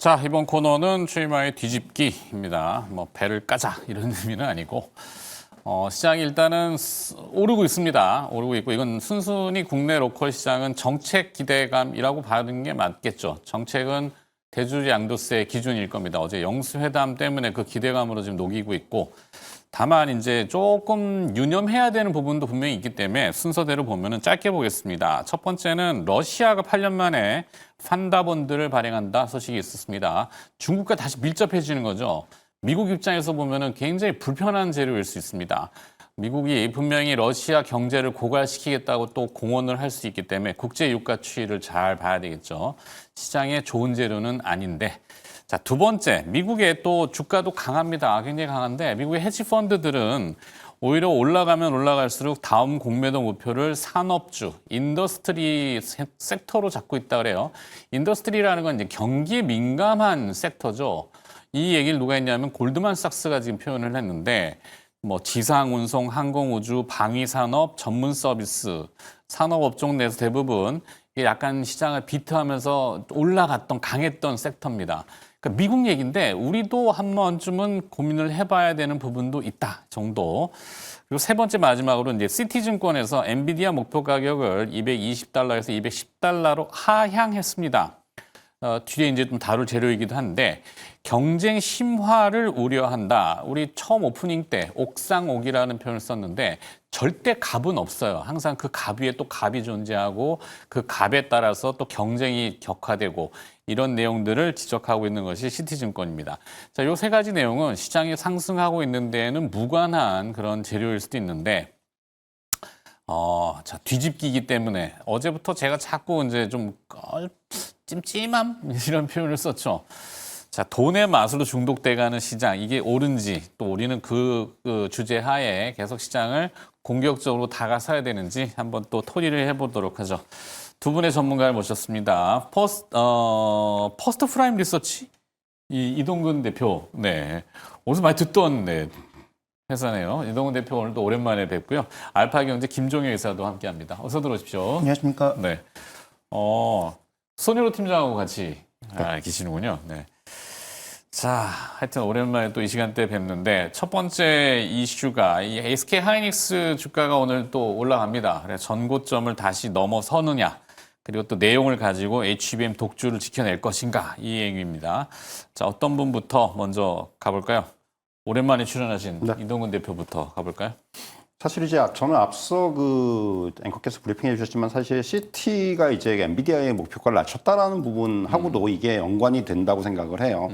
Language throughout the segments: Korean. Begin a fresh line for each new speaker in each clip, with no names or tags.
자, 이번 코너는 최이마의 뒤집기입니다. 뭐 배를 까자 이런 의미는 아니고 시장이 일단은 오르고 있습니다. 오르고 있고 이건 순순히 국내 로컬 시장은 정책 기대감이라고 봐는 게 맞겠죠. 정책은 대주주 양도세 기준일 겁니다. 어제 영수회담 때문에 그 기대감으로 지금 녹이고 있고 다만 이제 조금 유념해야 되는 부분도 분명히 있기 때문에 순서대로 보면은 짧게 보겠습니다. 첫 번째는 러시아가 8년 만에 판다본드를 발행한다 소식이 있었습니다. 중국과 다시 밀접해지는 거죠. 미국 입장에서 보면은 굉장히 불편한 재료일 수 있습니다. 미국이 분명히 러시아 경제를 고갈시키겠다고 또 공언을 할 수 있기 때문에 국제 유가 추이를 잘 봐야 되겠죠. 시장에 좋은 재료는 아닌데. 자, 두 번째, 미국의 또 주가도 강합니다. 굉장히 강한데 미국의 헤지펀드들은 오히려 올라가면 올라갈수록 다음 공매도 목표를 산업주, 인더스트리 섹터로 잡고 있다 그래요. 인더스트리라는 건 이제 경기에 민감한 섹터죠. 이 얘기를 누가 했냐면 골드만삭스가 지금 표현을 했는데 뭐 지상 운송, 항공 우주, 방위 산업, 전문 서비스 산업 업종 내에서 대부분 이게 약간 시장을 비트하면서 올라갔던 강했던 섹터입니다. 그러니까 미국 얘기인데 우리도 한 번쯤은 고민을 해봐야 되는 부분도 있다 정도. 그리고 세 번째 마지막으로 이제 시티증권에서 엔비디아 목표 가격을 220달러에서 210달러로 하향했습니다. 뒤에 이제 좀 다룰 재료이기도 한데 경쟁 심화를 우려한다. 우리 처음 오프닝 때 옥상옥이라는 표현을 썼는데 절대 갑은 없어요. 항상 그 갑 위에 또 갑이 존재하고 그 갑에 따라서 또 경쟁이 격화되고 이런 내용들을 지적하고 있는 것이 시티증권입니다. 자, 요 세 가지 내용은 시장이 상승하고 있는 데에는 무관한 그런 재료일 수도 있는데 자, 뒤집기이기 때문에 어제부터 제가 자꾸 이제 좀 찜찜함 이런 표현을 썼죠. 자, 돈의 맛으로 중독돼가는 시장 이게 옳은지 또 우리는 그 주제 하에 계속 시장을 공격적으로 다가서야 되는지 한번 또 토의를 해보도록 하죠. 두 분의 전문가를 모셨습니다. 퍼스트 프라임 리서치 이동근 대표, 네, 어디서 많이 듣던 회사네요. 이동근 대표 오늘도 오랜만에 뵙고요. 알파경제 김종효 이사도 함께합니다. 어서 들어오십시오.
안녕하십니까.
네, 손희로 팀장하고 같이 계시는군요. 네. 자, 하여튼 오랜만에 또 이 시간대 뵙는데 첫 번째 이슈가 이 SK 하이닉스 주가가 오늘 또 올라갑니다. 그래서 전고점을 다시 넘어서느냐 그리고 또 내용을 가지고 HBM 독주를 지켜낼 것인가 이 얘기입니다. 자, 어떤 분부터 먼저 가볼까요? 오랜만에 출연하신 이동근 대표부터 가볼까요?
사실 이제 저는 앞서 그 앵커께서 브리핑해 주셨지만 사실 CT가 이제 엔비디아의 목표가를 낮췄다라는 부분하고도 이게 연관이 된다고 생각을 해요.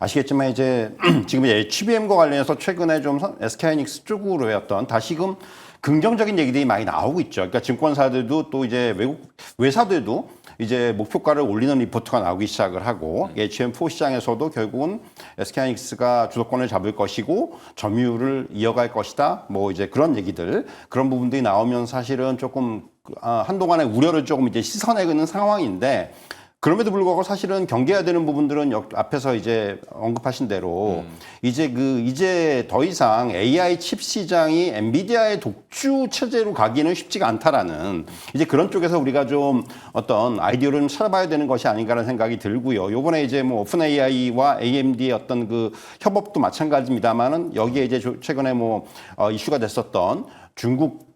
아시겠지만 이제 지금 HBM과 관련해서 최근에 좀 SK하이닉스 쪽으로의 어떤 다시금 긍정적인 얘기들이 많이 나오고 있죠. 그러니까 증권사들도 또 이제 외국 외사들도 이제 목표가를 올리는 리포트가 나오기 시작을 하고 HBM4 시장에서도 결국은 SK하이닉스가 주도권을 잡을 것이고 점유율을 이어갈 것이다. 뭐 이제 그런 얘기들 그런 부분들이 나오면 사실은 조금 한동안의 우려를 조금 이제 씻어내는 상황인데 그럼에도 불구하고 사실은 경계해야 되는 부분들은 앞에서 이제 언급하신 대로 이제 더 이상 AI 칩 시장이 엔비디아의 독주 체제로 가기는 쉽지가 않다라는 이제 그런 쪽에서 우리가 좀 어떤 아이디어를 좀 찾아봐야 되는 것이 아닌가라는 생각이 들고요. 요번에 이제 뭐 오픈 AI와 AMD의 어떤 그 협업도 마찬가지입니다만은 여기에 이제 최근에 뭐 이슈가 됐었던 중국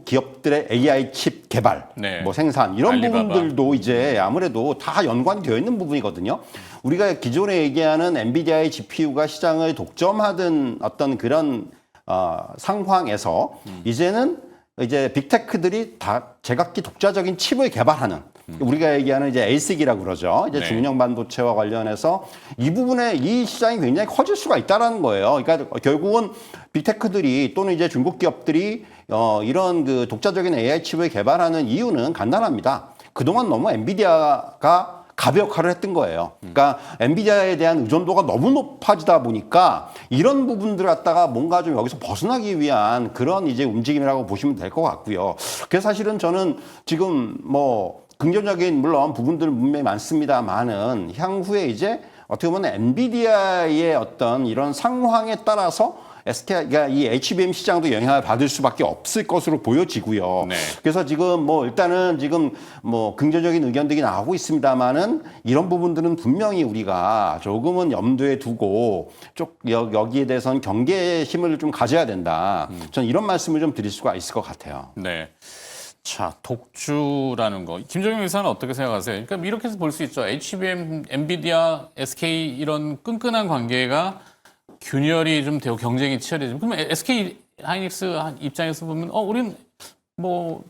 기업들의 AI 칩 개발, 뭐 생산 이런
알리바바.
부분들도 이제 아무래도 다 연관이 되어 있는 부분이거든요. 우리가 기존에 얘기하는 엔비디아의 GPU가 시장을 독점하던 어떤 그런 상황에서 이제는 이제 빅테크들이 다 제각기 독자적인 칩을 개발하는 우리가 얘기하는 이제 ASIC이라고 그러죠. 이제 중형 반도체와 관련해서 이 부분에 이 시장이 굉장히 커질 수가 있다라는 거예요. 그러니까 결국은 빅테크들이 또는 이제 중국 기업들이 이런 그 독자적인 AI 칩을 개발하는 이유는 간단합니다. 그동안 너무 엔비디아가 갑의 역할을 했던 거예요. 그러니까 엔비디아에 대한 의존도가 너무 높아지다 보니까 이런 부분들을 갖다가 뭔가 좀 여기서 벗어나기 위한 그런 이제 움직임이라고 보시면 될 것 같고요. 그래서 사실은 저는 지금 뭐 긍정적인 물론 부분들은 분명히 많습니다만은 향후에 이제 어떻게 보면 엔비디아의 어떤 이런 상황에 따라서 SK가 이 HBM 시장도 영향을 받을 수밖에 없을 것으로 보여지고요.
네.
그래서 지금 뭐 일단은 지금 뭐 긍정적인 의견들이 나오고 있습니다만은 이런 부분들은 분명히 우리가 조금은 염두에 두고 여기에 대해서는 경계심을 좀 가져야 된다. 저는 이런 말씀을 좀 드릴 수가 있을 것 같아요.
네. 자, 독주라는 거. 김정영 의사는 어떻게 생각하세요? 그러니까 이렇게 해서 볼 수 있죠. HBM, 엔비디아, SK 이런 끈끈한 관계가 균열이 좀 되고 경쟁이 치열해지면 그러면 SK 하이닉스 입장에서 보면 우린 뭐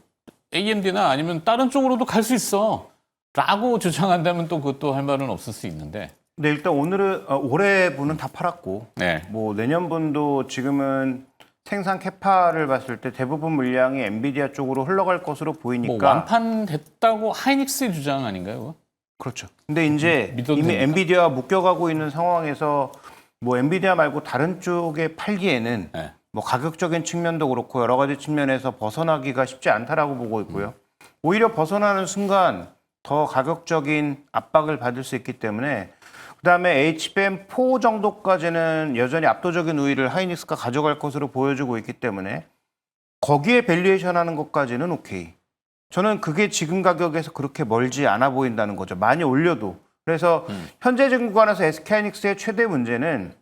AMD나 아니면 다른 쪽으로도 갈 수 있어. 라고 주장한다면 또 그것도 할 말은 없을 수 있는데.
네, 일단 오늘은 올해 분은 다 팔았고,
네.
뭐 내년 분도 지금은 생산 캐파를 봤을 때 대부분 물량이 엔비디아 쪽으로 흘러갈 것으로 보이니까.
뭐 완판됐다고 하이닉스의 주장 아닌가요? 그거?
그렇죠. 근데 이제
믿어도
이미
됩니까?
엔비디아가 묶여가고 있는 상황에서 뭐 엔비디아 말고 다른 쪽에 팔기에는
네.
뭐 가격적인 측면도 그렇고 여러 가지 측면에서 벗어나기가 쉽지 않다라고 보고 있고요. 오히려 벗어나는 순간 더 가격적인 압박을 받을 수 있기 때문에 그다음에 HBM4 정도까지는 여전히 압도적인 우위를 하이닉스가 가져갈 것으로 보여주고 있기 때문에 거기에 밸류에이션 하는 것까지는 오케이. 저는 그게 지금 가격에서 그렇게 멀지 않아 보인다는 거죠. 많이 올려도. 그래서 현재 구간에서 SK하이닉스의 최대 문제는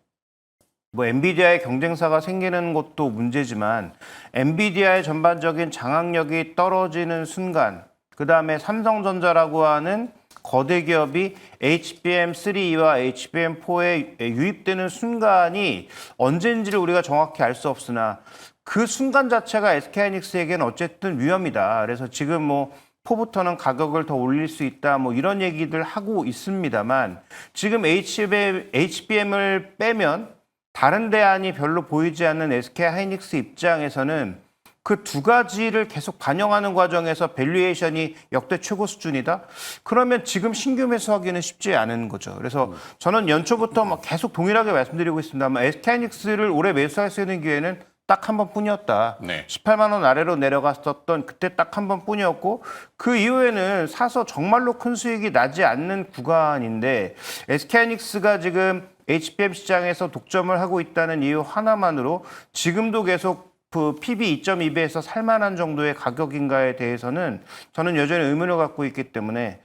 뭐 엔비디아의 경쟁사가 생기는 것도 문제지만 엔비디아의 전반적인 장악력이 떨어지는 순간 그다음에 삼성전자라고 하는 거대 기업이 HBM3와 HBM4에 유입되는 순간이 언제인지를 우리가 정확히 알 수 없으나 그 순간 자체가 SK하이닉스에게는 어쨌든 위험이다. 그래서 지금 뭐 4부터는 가격을 더 올릴 수 있다. 뭐 이런 얘기들 하고 있습니다만 지금 HBM을 빼면 다른 대안이 별로 보이지 않는 SK하이닉스 입장에서는 그 두 가지를 계속 반영하는 과정에서 밸류에이션이 역대 최고 수준이다? 그러면 지금 신규 매수하기는 쉽지 않은 거죠. 그래서 저는 연초부터 막 계속 동일하게 말씀드리고 있습니다만 SK하이닉스를 올해 매수할 수 있는 기회는 딱 한 번뿐이었다.
네.
18만 원 아래로 내려갔었던 그때 딱 한 번뿐이었고 그 이후에는 사서 정말로 큰 수익이 나지 않는 구간인데 SK하이닉스가 지금 HBM 시장에서 독점을 하고 있다는 이유 하나만으로 지금도 계속 그 PB 2.2배에서 살만한 정도의 가격인가에 대해서는 저는 여전히 의문을 갖고 있기 때문에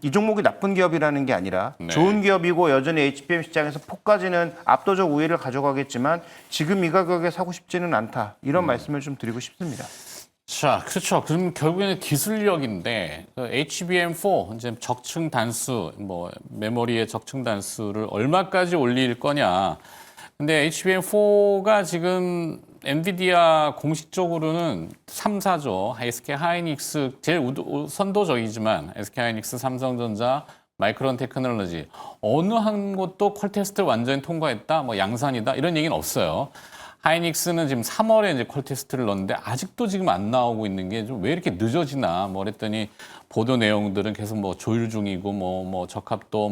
이 종목이 나쁜 기업이라는 게 아니라
네.
좋은 기업이고 여전히 HBM 시장에서 폭까지는 압도적 우위를 가져가겠지만 지금 이 가격에 사고 싶지는 않다. 이런 말씀을 좀 드리고 싶습니다.
자, 그렇죠. 그럼 결국에는 기술력인데 HBM4 이제 적층 단수, 뭐 메모리의 적층 단수를 얼마까지 올릴 거냐. 근데 HBM4가 지금 엔비디아 공식적으로는 3사죠. SK 하이닉스 제일 선도적이지만 SK 하이닉스, 삼성전자, 마이크론 테크놀로지 어느 한 곳도 퀄 테스트를 완전히 통과했다. 뭐 양산이다. 이런 얘기는 없어요. 하이닉스는 지금 3월에 이제 퀄 테스트를 넣었는데 아직도 지금 안 나오고 있는 게 좀 왜 이렇게 늦어지나 뭐 그랬더니 보도 내용들은 계속 뭐 조율 중이고 뭐 적합도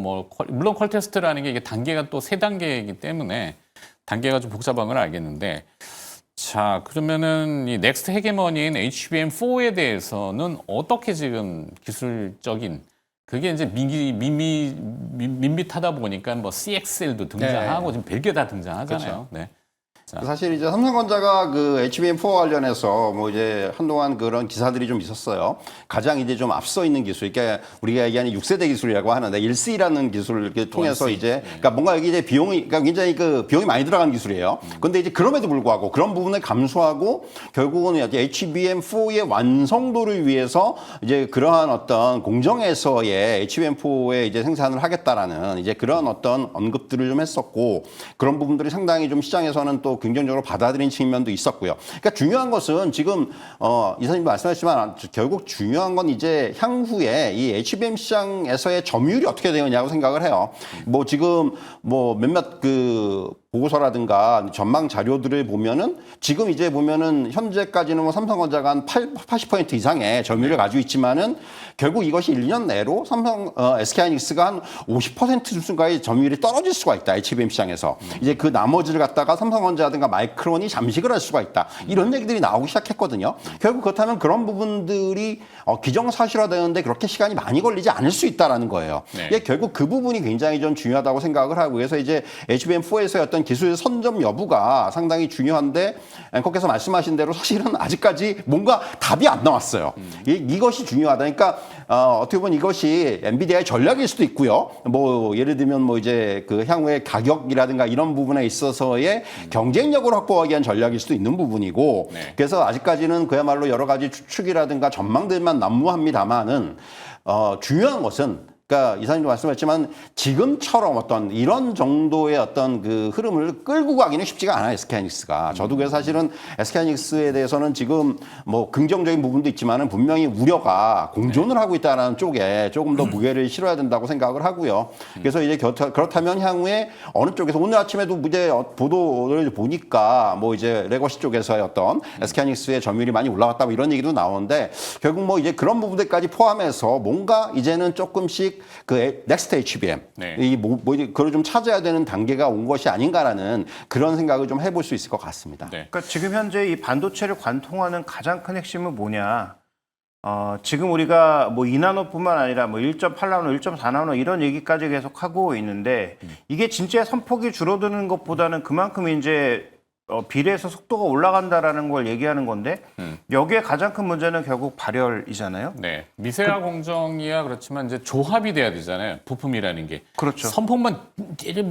물론 퀄 테스트라는 게 이게 단계가 또 3단계이기 때문에 단계가 좀 복잡한 건 알겠는데 자, 그러면은 이 넥스트 헤게머니인 HBM4에 대해서는 어떻게 지금 기술적인 그게 이제 밋밋하다 보니까 뭐 CXL도 등장하고 지금 별게 다 등장하잖아요. 네. 자.
사실 이제 삼성전자가 그 HBM4 관련해서 뭐 이제 한동안 그런 기사들이 좀 있었어요. 가장 이제 좀 앞서 있는 기술, 그러니까 우리가 얘기하는 6세대 기술이라고 하는데 1C라는 기술을 이렇게 통해서 이제 그러니까 뭔가 여기 이제 비용이 그러니까 굉장히 그 비용이 많이 들어가는 기술이에요. 그런데 이제 그럼에도 불구하고 그런 부분을 감수하고 결국은 이제 HBM4의 완성도를 위해서 이제 그러한 어떤 공정에서의 HBM4의 이제 생산을 하겠다라는 이제 그런 어떤 언급들을 좀 했었고 그런 부분들이 상당히 좀 시장에서는 또 긍정적으로 받아들인 측면도 있었고요. 그러니까 중요한 것은 지금 이사님 말씀하셨지만 결국 중요한 건 이제 향후에 이 HBM 시장에서의 점유율이 어떻게 되느냐고 생각을 해요. 뭐 지금 뭐 몇몇 그 보고서라든가 전망 자료들을 보면은 지금 이제 보면은 현재까지는 뭐 삼성전자가 한 80% 이상의 점유율을 가지고 있지만은 결국 이것이 1년 내로 SK하이닉스가 한 50% 수준까지 점유율이 떨어질 수가 있다. HBM 시장에서. 이제 그 나머지를 갖다가 삼성전자든가 마이크론이 잠식을 할 수가 있다. 이런 얘기들이 나오기 시작했거든요. 결국 그렇다면 그런 부분들이 기정사실화되는데 그렇게 시간이 많이 걸리지 않을 수 있다라는 거예요.
네.
이게 결국 그 부분이 굉장히 좀 중요하다고 생각을 하고 그래서 이제 HBM4에서의 어떤 어떤 기술 선점 여부가 상당히 중요한데 앵커께서 말씀하신 대로 사실은 아직까지 뭔가 답이 안 나왔어요. 이것이 중요하다. 그러니까 어떻게 보면 이것이 엔비디아의 전략일 수도 있고요. 뭐 예를 들면 뭐 이제 그 향후의 가격이라든가 이런 부분에 있어서의 경쟁력을 확보하기 위한 전략일 수도 있는 부분이고
네.
그래서 아직까지는 그야말로 여러 가지 추측이라든가 전망들만 난무합니다만은 중요한 것은 그러니까 이사님도 말씀하셨지만 지금처럼 어떤 이런 정도의 어떤 그 흐름을 끌고 가기는 쉽지가 않아요, SK하이닉스가. 저도 그래서 사실은 SK하이닉스에 대해서는 지금 뭐 긍정적인 부분도 있지만은 분명히 우려가 공존을 하고 있다는 쪽에 조금 더 무게를 실어야 된다고 생각을 하고요. 그래서 이제 그렇다면 향후에 어느 쪽에서 오늘 아침에도 이제 보도를 보니까 뭐 이제 레거시 쪽에서의 어떤 SK하이닉스의 점유율이 많이 올라갔다 뭐 이런 얘기도 나오는데 결국 뭐 이제 그런 부분들까지 포함해서 뭔가 이제는 조금씩 그 넥스트 HBM
네.
그걸 좀 찾아야 되는 단계가 온 것이 아닌가라는 그런 생각을 좀 해볼 수 있을 것 같습니다.
네.
그러니까 지금 현재 이 반도체를 관통하는 가장 큰 핵심은 뭐냐? 지금 우리가 뭐 2나노뿐만 아니라 뭐 1.8나노, 1.4나노 이런 얘기까지 계속 하고 있는데 이게 진짜 선폭이 줄어드는 것보다는 그만큼 이제 비례해서 속도가 올라간다라는 걸 얘기하는 건데 여기에 가장 큰 문제는 결국 발열이잖아요.
네. 미세화 공정이야 그렇지만 이제 조합이 돼야 되잖아요. 부품이라는 게.
그렇죠.
선폭만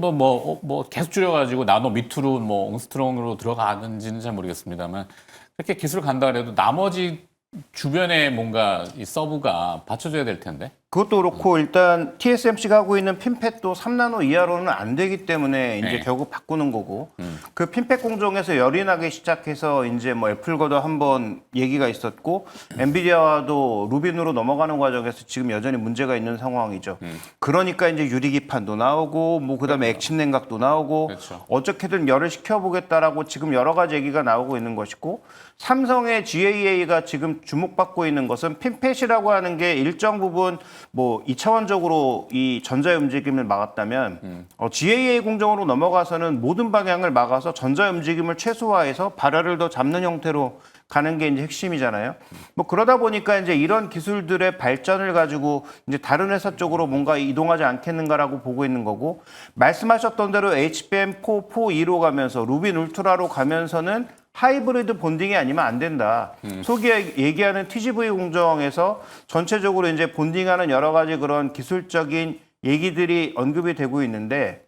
뭐 계속 줄여가지고 나노 밑으로 뭐 옹스트롱으로 들어가는지는 잘 모르겠습니다만 그렇게 기술 간다 그래도 나머지 주변에 뭔가 이 서브가 받쳐줘야 될 텐데.
그것도 그렇고 일단 TSMC가 하고 있는 핀팻도 3나노 이하로는 안 되기 때문에 이제
네.
결국 바꾸는 거고 그 핀팻 공정에서 열이 나기 시작해서 이제 뭐 애플과도 한번 얘기가 있었고 엔비디아와도 루빈으로 넘어가는 과정에서 지금 여전히 문제가 있는 상황이죠. 그러니까 이제 유리기판도 나오고 뭐 그다음에 액침 냉각도 나오고
그렇죠.
어떻게든 열을 식혀보겠다라고 지금 여러 가지 얘기가 나오고 있는 것이고 삼성의 GAA가 지금 주목받고 있는 것은 핀팻이라고 하는 게 일정 부분 뭐 2차원적으로 이 전자의 움직임을 막았다면 GAA 공정으로 넘어가서는 모든 방향을 막아서 전자의 움직임을 최소화해서 발열을 더 잡는 형태로 가는 게 이제 핵심이잖아요. 뭐 그러다 보니까 이제 이런 기술들의 발전을 가지고 이제 다른 회사 쪽으로 뭔가 이동하지 않겠는가라고 보고 있는 거고 말씀하셨던 대로 HBM4, 4E로 가면서 루빈 울트라로 가면서는 하이브리드 본딩이 아니면 안 된다. 소위 얘기하는 TGV 공정에서 전체적으로 이제 본딩하는 여러 가지 그런 기술적인 얘기들이 언급이 되고 있는데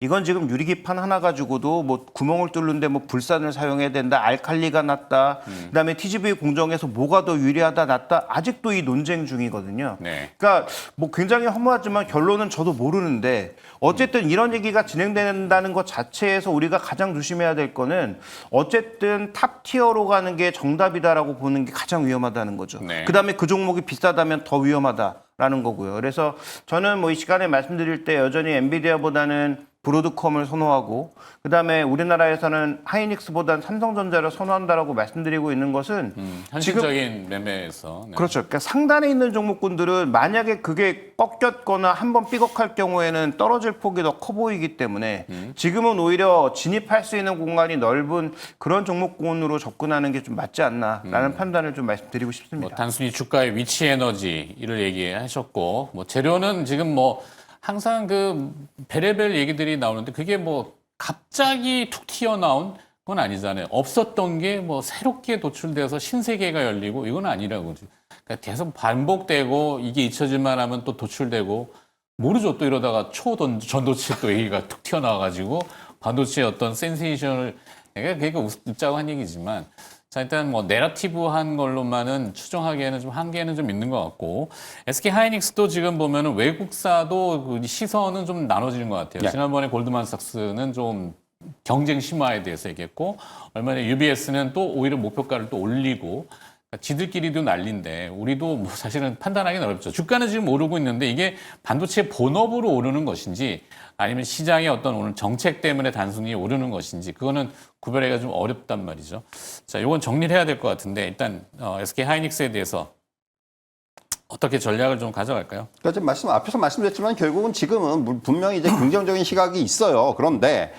이건 지금 유리기판 하나 가지고도 뭐 구멍을 뚫는데 뭐 불산을 사용해야 된다, 알칼리가 낫다, 그다음에 TGV 공정에서 뭐가 더 유리하다, 낫다, 아직도 이 논쟁 중이거든요.
네.
그러니까 뭐 굉장히 허무하지만 결론은 저도 모르는데 어쨌든 이런 얘기가 진행된다는 것 자체에서 우리가 가장 조심해야 될 거는 어쨌든 탑 티어로 가는 게 정답이다라고 보는 게 가장 위험하다는 거죠.
네.
그다음에 그 종목이 비싸다면 더 위험하다라는 거고요. 그래서 저는 뭐 이 시간에 말씀드릴 때 여전히 엔비디아보다는 브로드컴을 선호하고 그다음에 우리나라에서는 하이닉스보다는 삼성전자를 선호한다라고 말씀드리고 있는 것은
현실적인 매매에서. 네.
그렇죠. 그러니까 상단에 있는 종목군들은 만약에 그게 꺾였거나 한번 삐걱할 경우에는 떨어질 폭이 더 커 보이기 때문에 지금은 오히려 진입할 수 있는 공간이 넓은 그런 종목군으로 접근하는 게 좀 맞지 않나라는 판단을 좀 말씀드리고 싶습니다.
뭐 단순히 주가의 위치 에너지를 얘기하셨고 뭐 재료는 지금 뭐 항상 그 별의별 얘기들이 나오는데 그게 뭐 갑자기 툭 튀어나온 건 아니잖아요. 없었던 게 뭐 새롭게 도출돼서 신세계가 열리고 이건 아니라고. 그러니까 계속 반복되고 이게 잊혀질만 하면 또 도출되고 모르죠. 또 이러다가 전도체 또 얘기가 툭 튀어나와가지고 반도체의 어떤 센세이션을 그러니까 웃자고 한 얘기지만 자, 일단 뭐 내러티브한 걸로만은 추정하기에는 좀 한계는 좀 있는 것 같고 SK 하이닉스도 지금 보면은 외국사도 그 시선은 좀 나눠지는 것 같아요.
네.
지난번에 골드만삭스는 좀 경쟁 심화에 대해서 얘기했고 얼마 전에 UBS는 또 오히려 목표가를 또 올리고 그러니까 지들끼리도 난리인데 우리도 뭐 사실은 판단하기는 어렵죠. 주가는 지금 오르고 있는데 이게 반도체 본업으로 오르는 것인지 아니면 시장의 어떤 오늘 정책 때문에 단순히 오르는 것인지 그거는 구별하기가 좀 어렵단 말이죠. 자, 이건 정리를 해야 될 것 같은데 일단 SK 하이닉스에 대해서 어떻게 전략을 좀 가져갈까요?
그러니까 지금 앞에서 말씀드렸지만 결국은 지금은 분명히 이제 긍정적인 시각이 있어요. 그런데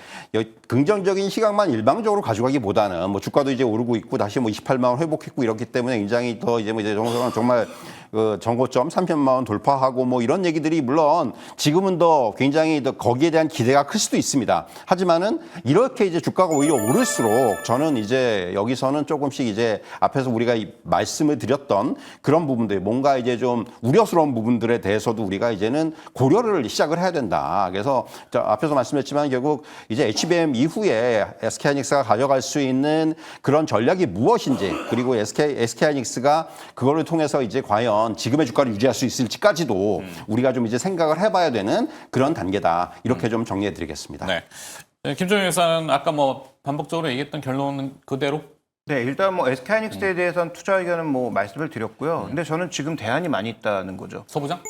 긍정적인 시각만 일방적으로 가져가기보다는 뭐 주가도 이제 오르고 있고 다시 뭐 28만 원 회복했고 이렇기 때문에 굉장히 더 이제 뭐 이제 정말 그 정고점 3천만 원 돌파하고 뭐 이런 얘기들이 물론 지금은 더 굉장히 더 거기에 대한 기대가 클 수도 있습니다. 하지만은 이렇게 이제 주가가 오히려 오를수록 저는 이제 여기서는 조금씩 이제 앞에서 우리가 말씀을 드렸던 그런 부분들 뭔가 이제 좀 우려스러운 부분들에 대해서도 우리가 이제는 고려를 시작을 해야 된다. 그래서 앞에서 말씀드렸지만 결국 이제 HBM 이후에 SK하이닉스가 가져갈 수 있는 그런 전략이 무엇인지 그리고 SK하이닉스가 그거를 통해서 이제 과연 지금의 주가를 유지할 수 있을지까지도 우리가 좀 이제 생각을 해봐야 되는 그런 단계다. 이렇게 좀 정리해드리겠습니다.
네. 김종인 회사는 아까 뭐 반복적으로 얘기했던 결론은 그대로?
네, 일단 뭐 SK하이닉스에 대해서는 투자 의견은 뭐 말씀을 드렸고요. 근데 저는 지금 대안이 많이 있다는 거죠.
소부장?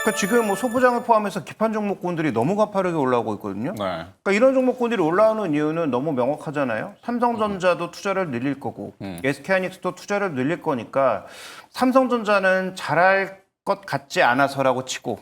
그러니까 지금 뭐 소부장을 포함해서 기판 종목군들이 너무 가파르게 올라오고 있거든요.
네.
그러니까 이런 종목군들이 올라오는 이유는 너무 명확하잖아요. 삼성전자도 투자를 늘릴 거고 SK하이닉스도 투자를 늘릴 거니까 삼성전자는 잘할 것 같지 않아서라고 치고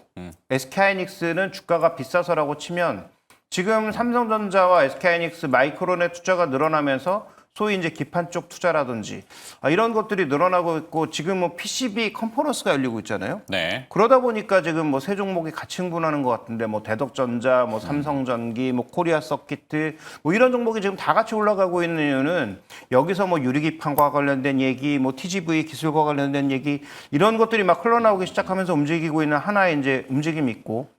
SK하이닉스는 주가가 비싸서라고 치면 지금 삼성전자와 SK하이닉스 마이크론의 투자가 늘어나면서 소위 이제 기판 쪽 투자라든지 이런 것들이 늘어나고 있고 지금 뭐 PCB 컨퍼런스가 열리고 있잖아요.
네.
그러다 보니까 지금 뭐 세 종목이 같이 흥분하는 것 같은데 뭐 대덕전자, 뭐 삼성전기, 뭐 코리아 서키트 뭐 이런 종목이 지금 다 같이 올라가고 있는 이유는 여기서 뭐 유리기판과 관련된 얘기, 뭐 TGV 기술과 관련된 얘기 이런 것들이 막 흘러나오기 시작하면서 움직이고 있는 하나의 이제 움직임이 있고.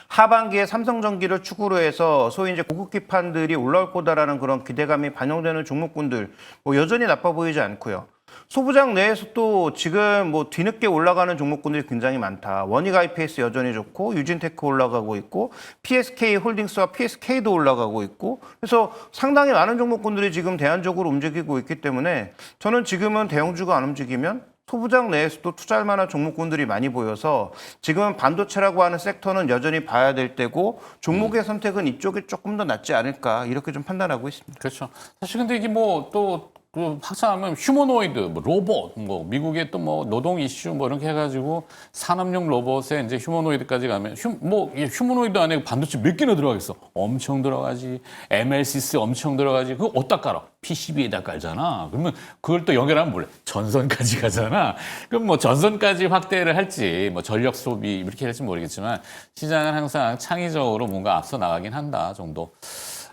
하반기에 삼성전기를 축으로 해서 소위 이제 고급 기판들이 올라올 거다라는 그런 기대감이 반영되는 종목군들 뭐 여전히 나빠 보이지 않고요. 소부장 내에서 또 지금 뭐 뒤늦게 올라가는 종목군들이 굉장히 많다. 원익 IPS 여전히 좋고 유진테크 올라가고 있고 PSK 홀딩스와 PSK도 올라가고 있고 그래서 상당히 많은 종목군들이 지금 대안적으로 움직이고 있기 때문에 저는 지금은 대형주가 안 움직이면 소부장 내에서도 투자할 만한 종목군들이 많이 보여서 지금은 반도체라고 하는 섹터는 여전히 봐야 될 때고 종목의 선택은 이쪽이 조금 더 낫지 않을까 이렇게 좀 판단하고 있습니다.
그렇죠. 사실 근데 이게 뭐 또 그 확산하면 휴머노이드, 뭐 로봇, 뭐 미국의 또 뭐 노동 이슈 뭐 이렇게 해가지고 산업용 로봇에 이제 휴머노이드까지 가면 휴머노이드 안에 반도체 몇 개나 들어가겠어? 엄청 들어가지. MLCC 엄청 들어가지. 그거 어디다 깔아? PCB에다 깔잖아. 그러면 그걸 또 연결하면 몰래 전선까지 가잖아. 그럼 뭐 전선까지 확대를 할지 뭐 전력 소비 이렇게 할지 모르겠지만 시장은 항상 창의적으로 뭔가 앞서 나가긴 한다 정도.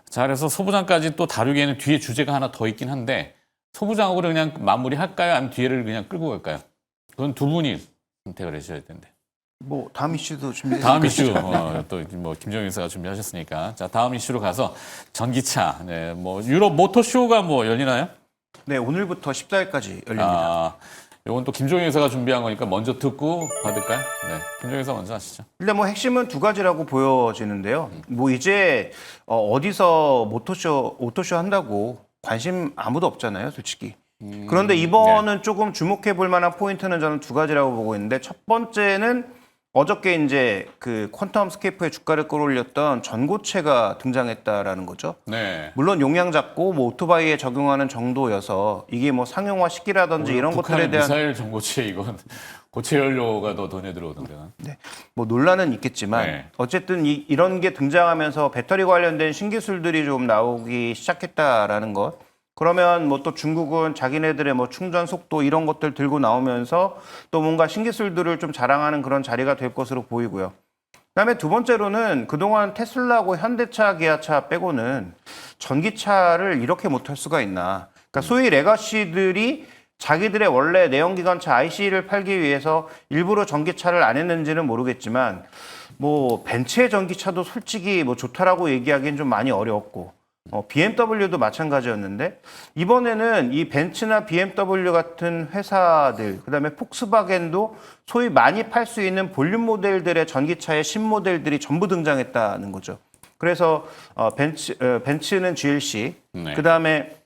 자, 그래서 소부장까지 또 다루기에는 뒤에 주제가 하나 더 있긴 한데 소부장으로 그냥 마무리할까요? 아니면 뒤에를 그냥 끌고 갈까요? 그건 두 분이 선택을 해주셔야 텐데.
뭐 다음 이슈도 준비해
다음 이슈 또 뭐 김정인 의사가 준비하셨으니까 자 다음 이슈로 가서 전기차. 네, 뭐 유럽 모터쇼가 뭐 열리나요?
네, 오늘부터 14일까지 열립니다.
아, 이건 또 김종인 의사가 준비한 거니까 먼저 듣고 받을까요? 네, 김종인 의사 먼저 하시죠.
일단 뭐 핵심은 두 가지라고 보여지는데요. 뭐 이제 어디서 오토쇼 한다고 관심 아무도 없잖아요, 솔직히. 그런데 이번은 조금 주목해 볼 만한 포인트는 저는 두 가지라고 보고 있는데 첫 번째는 어저께 이제 그 퀀텀 스케이프의 주가를 끌어올렸던 전고체가 등장했다라는 거죠.
네.
물론 용량 작고 뭐 오토바이에 적용하는 정도여서 이게 뭐 상용화 시기라든지 이런 것들에 대한
미사일 전고체 이건 고체 연료가 더 돈에 들어오던데요.
네, 뭐 논란은 있겠지만
네.
어쨌든 이런 게 등장하면서 배터리 관련된 신기술들이 좀 나오기 시작했다라는 것. 그러면 뭐 또 중국은 자기네들의 뭐 충전 속도 이런 것들 들고 나오면서 또 뭔가 신기술들을 좀 자랑하는 그런 자리가 될 것으로 보이고요. 그다음에 두 번째로는 그동안 테슬라하고 현대차, 기아차 빼고는 전기차를 이렇게 못할 수가 있나. 그러니까 소위 레가시들이 자기들의 원래 내연기관차 IC를 팔기 위해서 일부러 전기차를 안 했는지는 모르겠지만 뭐 벤츠의 전기차도 솔직히 뭐 좋다라고 얘기하기는 좀 많이 어려웠고 BMW도 마찬가지였는데 이번에는 이 벤츠나 BMW 같은 회사들 그다음에 폭스바겐도 소위 많이 팔 수 있는 볼륨 모델들의 전기차의 신모델들이 전부 등장했다는 거죠. 그래서 벤츠는 GLC,
네.
그다음에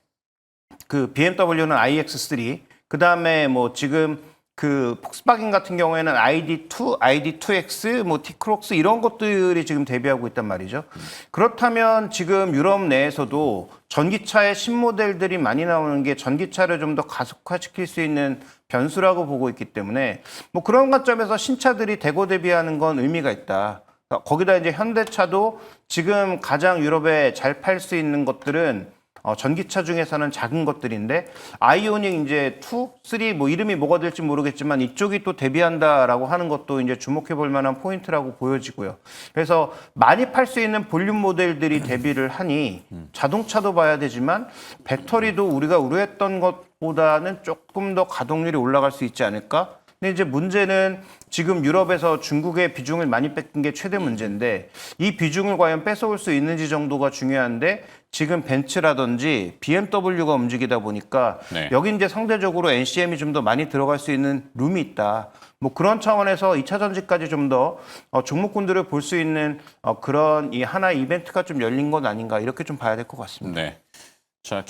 그 BMW는 iX3, 그다음에 뭐 지금 그 폭스바겐 같은 경우에는 ID2, ID2X, 뭐 T-크록스 이런 것들이 지금 데뷔하고 있단 말이죠. 그렇다면 지금 유럽 내에서도 전기차의 신모델들이 많이 나오는 게 전기차를 좀 더 가속화시킬 수 있는 변수라고 보고 있기 때문에 뭐 그런 관점에서 신차들이 대거 대비하는 건 의미가 있다. 거기다 이제 현대차도 지금 가장 유럽에 잘 팔 수 있는 것들은 전기차 중에서는 작은 것들인데 아이오닉 이제 2, 3 뭐 이름이 뭐가 될지 모르겠지만 이쪽이 또 대비한다라고 하는 것도 이제 주목해 볼 만한 포인트라고 보여지고요. 그래서 많이 팔 수 있는 볼륨 모델들이 대비를 하니 자동차도 봐야 되지만 배터리도 우리가 우려했던 것보다는 조금 더 가동률이 올라갈 수 있지 않을까? 근데 이제 문제는 지금 유럽에서 중국의 비중을 많이 뺏긴 게 최대 문제인데 이 비중을 과연 뺏어올 수 있는지 정도가 중요한데 지금 벤츠라든지 BMW가 움직이다 보니까
네.
여기 이제 상대적으로 NCM이 좀 더 많이 들어갈 수 있는 룸이 있다. 뭐 그런 차원에서 2차 전지까지 좀 더 종목군들을 볼 수 있는 그런 이 하나의 이벤트가 좀 열린 건 아닌가 이렇게 좀 봐야 될 것 같습니다.
네. 자,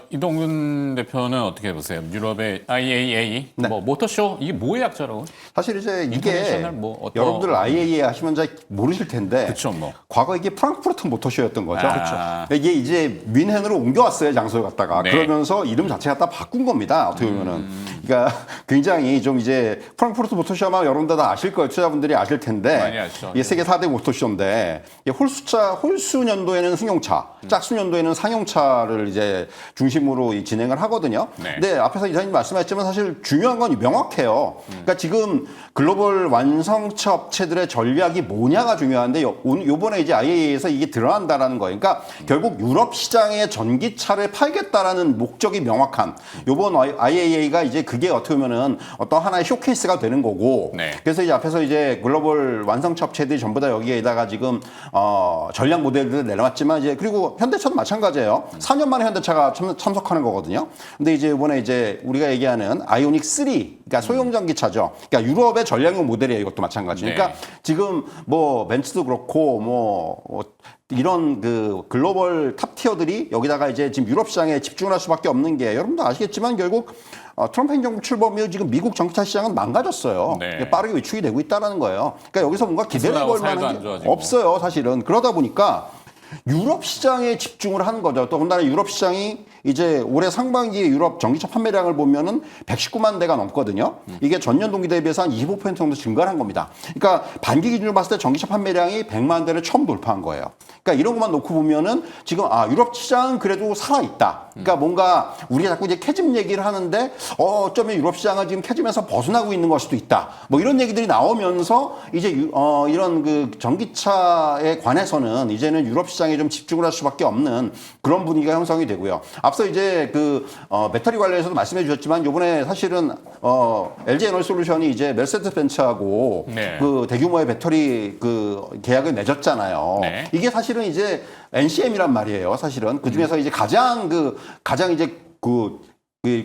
이동근 대표는 어떻게 보세요? 유럽의 IAA, 뭐 모터쇼 이게 뭐의 약자라고?
사실 이제 이게
인터내셔널 뭐 어떤-
여러분들 IAA 하시면 잘 모르실 텐데
그렇죠, 뭐.
과거 이게 프랑크푸르트 모터쇼였던 거죠.
아.
근데 이게 이제 뮌헨으로 옮겨왔어요, 장소에 갖다가.
네.
그러면서 이름 자체 갖다 바꾼 겁니다. 어떻게 보면은. 그러니까 굉장히 좀 이제 프랑크푸르트 모터쇼 아마 여러분들 다 아실 거예요. 투자분들이 아실 텐데.
많이 아시죠.
이게 세계 4대 모터쇼인데 이게 홀수 년도에는 승용차, 짝수 년도에는 상용차를 이제 중심으로 진행을 하거든요.
네.
근데 앞에서 이사님 말씀하셨지만 사실 중요한 건 명확해요. 그러니까 지금 글로벌 완성차 업체들의 전략이 뭐냐가 중요한데 요번에 이제 IAEA에서 이게 드러난다라는 거예요. 그러니까 결국 유럽 시장에 전기차를 팔겠다라는 목적이 명확한 요번 IAEA가 이제 그게 어떻게 보면은 어떤 하나의 쇼케이스가 되는 거고.
네.
그래서 이제 앞에서 이제 글로벌 완성차 업체들이 전부 다 여기에다가 지금 전략 모델들을 내려왔지만 이제 그리고 현대차도 마찬가지예요. 4년 만에 현대차가 참석하는 거거든요. 근데 이제 이번에 이제 우리가 얘기하는 아이오닉 3, 그러니까 소형 전기차죠. 그러니까 유럽의 전략용 모델이에요. 이것도 마찬가지.
네.
그러니까 지금 뭐 벤츠도 그렇고 뭐 이런 그 글로벌 탑 티어들이 여기다가 이제 지금 유럽 시장에 집중을 할 수밖에 없는 게 여러분도 아시겠지만 결국 트럼프 행정부 출범 이후 지금 미국 전기차 시장은 망가졌어요.
네.
빠르게 위축이 되고 있다는 거예요. 그러니까 여기서 뭔가 기대를
테슬라하고
걸
사이도
만한
안
게
좋아지고.
없어요, 사실은. 그러다 보니까 유럽 시장에 집중을 하는 거죠. 또 더군다나 유럽 시장이 이제 올해 상반기에 유럽 전기차 판매량을 보면은 119만 대가 넘거든요. 이게 전년 동기 대비해서 한 25% 정도 증가를 한 겁니다. 그러니까 반기 기준으로 봤을 때 전기차 판매량이 100만 대를 처음 돌파한 거예요. 그러니까 이런 것만 놓고 보면은 지금 유럽 시장은 그래도 살아있다. 그러니까 뭔가 우리가 자꾸 이제 캐즘 얘기를 하는데 어쩌면 유럽 시장은 지금 캐즘에서 벗어나고 있는 걸 수도 있다. 뭐 이런 얘기들이 나오면서 이제 이런 그 전기차에 관해서는 이제는 유럽 시장에 좀 집중을 할 수밖에 없는 그런 분위기가 형성이 되고요. 앞서 이제 그 배터리 관련해서도 말씀해 주셨지만 요번에 사실은 LG 에너지솔루션이 이제 메르세데스 벤츠하고
네.
그 대규모의 배터리 그 계약을 맺었잖아요.
네.
이게 사실은 이제 NCM이란 말이에요. 사실은 그 중에서 이제 가장 이제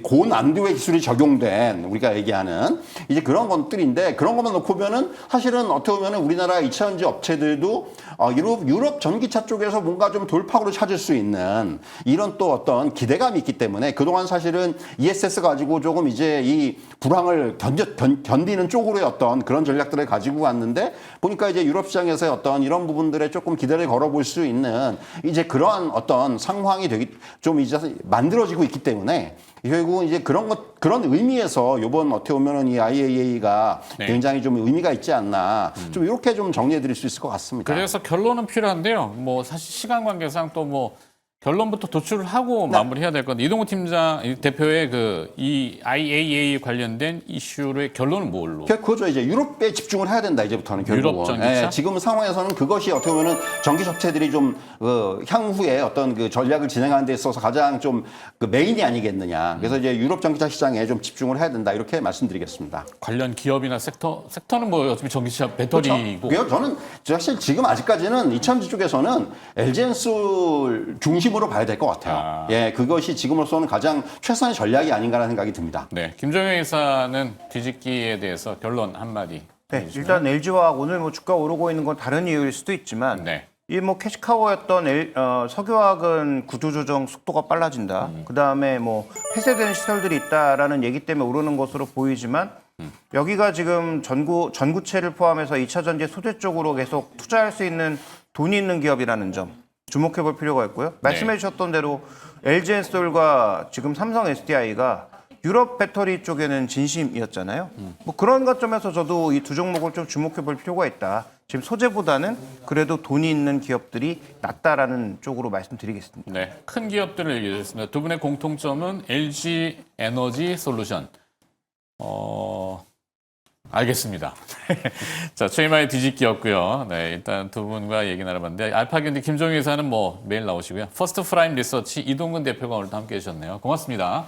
고난도의 기술이 적용된 우리가 얘기하는 이제 그런 것들인데 그런 것만 놓고 보면은 사실은 어떻게 보면은 우리나라 2차 전지 업체들도 유럽 전기차 쪽에서 뭔가 좀 돌파구를 찾을 수 있는 이런 또 어떤 기대감이 있기 때문에 그동안 사실은 ESS 가지고 조금 이제 이 불황을 견디는 쪽으로의 어떤 그런 전략들을 가지고 왔는데 보니까 이제 유럽 시장에서의 어떤 이런 부분들에 조금 기대를 걸어볼 수 있는 이제 그러한 어떤 상황이 좀 이제 만들어지고 있기 때문에 결국은 이제 그런 의미에서 이번 어떻게 보면은 이 IAEA가
네.
굉장히 좀 의미가 있지 않나 좀 이렇게 좀 정리해 드릴 수 있을 것 같습니다.
그래서 결론은 필요한데요. 뭐 사실 시간 관계상 또 뭐 결론부터 도출을 하고 마무리해야 될 건데 이동훈 대표의 이 IAEA 관련된 이슈의 결론은 뭘로?
그거죠. 이제 유럽에 집중을 해야 된다. 이제부터는 결국은.
유럽 전기차?
지금 상황에서는 그것이 어떻게 보면은 전기 업체들이 좀 향후에 어떤 그 전략을 진행하는 데 있어서 가장 좀 그 메인이 아니겠느냐. 그래서 이제 유럽 전기차 시장에 좀 집중을 해야 된다. 이렇게 말씀드리겠습니다.
관련 기업이나 섹터는 뭐 어차피 전기차 배터리고
그렇죠. 저는 사실 지금 아직까지는 이차전지 쪽에서는 LG엔솔 중심으로 봐야 될 것 같아요. 예, 그것이 지금으로서는 가장 최선의 전략이 아닌가라는 생각이 듭니다.
네, 김정현 이사는 뒤집기에 대해서 결론 한마디.
네, 일단 LG화학 오늘 뭐 주가 오르고 있는 건 다른 이유일 수도 있지만
네.
이 뭐 캐시카우였던 석유화학은 구조조정 속도가 빨라진다. 그다음에 뭐 폐쇄되는 시설들이 있다라는 얘기 때문에 오르는 것으로 보이지만 여기가 지금 전구체를 포함해서 2차 전지 소재 쪽으로 계속 투자할 수 있는 돈이 있는 기업이라는 점 주목해 볼 필요가 있고요. 말씀해 주셨던 대로 LG엔솔과 지금 삼성 SDI가 유럽 배터리 쪽에는 진심이었잖아요. 뭐 그런 관점에서 저도 이 두 종목을 좀 주목해 볼 필요가 있다. 지금 소재보다는 그래도 돈이 있는 기업들이 낫다라는 쪽으로 말씀드리겠습니다.
네, 큰 기업들을 얘기해 주셨습니다. 두 분의 공통점은 LG 에너지 솔루션. 알겠습니다. 자, 최이마의 뒤집기였고요. 네, 일단 두 분과 얘기 나눠봤는데 알파견디 김종희 회사는 뭐 매일 나오시고요. 퍼스트 프라임 리서치 이동근 대표가 오늘도 함께해 주셨네요. 고맙습니다.